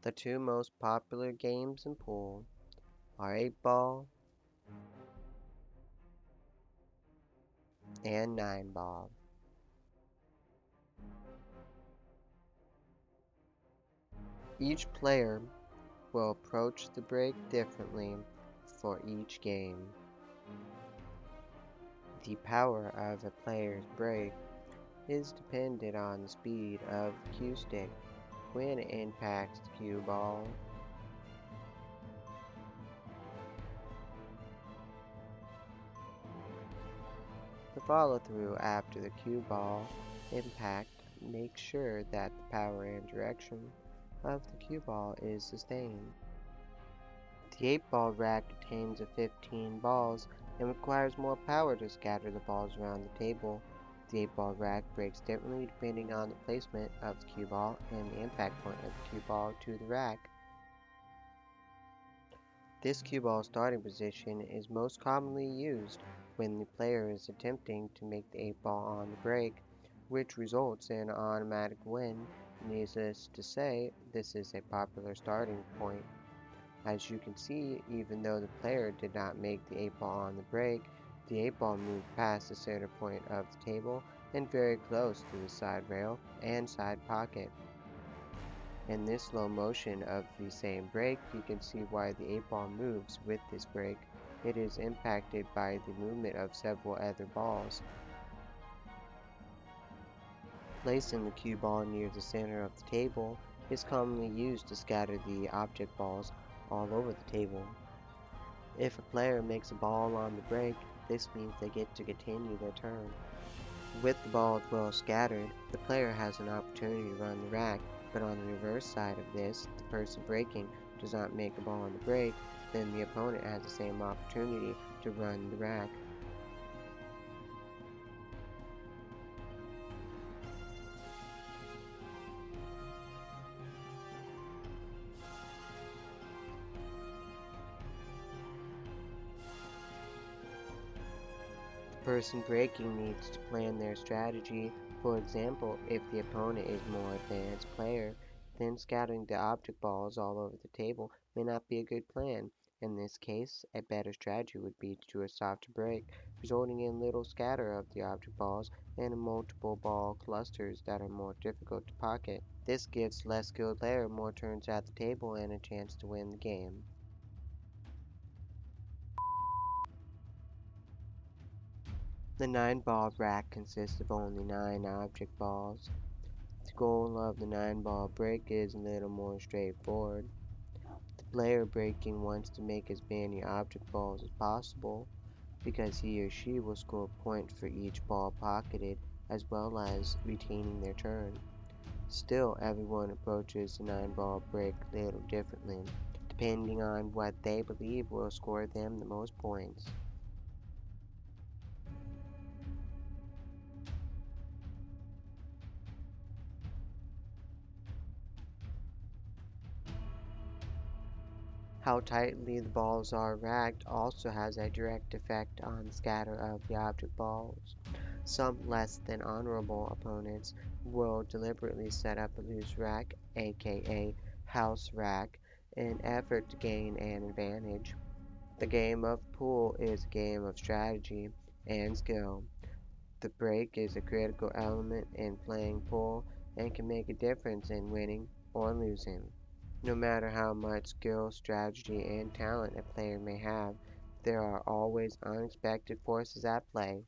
The two most popular games in pool are 8-ball and 9-ball. Each player will approach the break differently for each game. The power of a player's break is dependent on the speed of the cue stick when it impacts the cue ball. The follow-through after the cue ball impact makes sure that the power and direction of the cue ball is sustained. The 8-ball rack contains 15 balls and requires more power to scatter the balls around the table. The 8-ball rack breaks differently depending on the placement of the cue ball and the impact point of the cue ball to the rack. This cue ball starting position is most commonly used when the player is attempting to make the 8-ball on the break, which results in an automatic win. Needless to say, this is a popular starting point. As you can see, even though the player did not make the 8-ball on the break, the 8-ball moved past the center point of the table and very close to the side rail and side pocket. In this slow motion of the same break, you can see why the 8-ball moves with this break. It is impacted by the movement of several other balls. Placing the cue ball near the center of the table is commonly used to scatter the object balls all over the table. If a player makes a ball on the break, this means they get to continue their turn. With the balls well scattered, the player has an opportunity to run the rack, but on the reverse side of this, if the person breaking does not make a ball on the break, then the opponent has the same opportunity to run the rack. The person breaking needs to plan their strategy. For example, if the opponent is a more advanced player, then scattering the object balls all over the table may not be a good plan. In this case, a better strategy would be to do a softer break, resulting in little scatter of the object balls and multiple ball clusters that are more difficult to pocket. This gives less skilled player more turns at the table and a chance to win the game. The 9-ball rack consists of only 9 object balls. The goal of the 9-ball break is a little more straightforward. The player breaking wants to make as many object balls as possible, because he or she will score a point for each ball pocketed as well as retaining their turn. Still, everyone approaches the 9-ball break a little differently, depending on what they believe will score them the most points. How tightly the balls are racked also has a direct effect on the scatter of the object balls. Some less than honorable opponents will deliberately set up a loose rack, aka house rack, in an effort to gain an advantage. The game of pool is a game of strategy and skill. The break is a critical element in playing pool and can make a difference in winning or losing. No matter how much skill, strategy, and talent a player may have, there are always unexpected forces at play.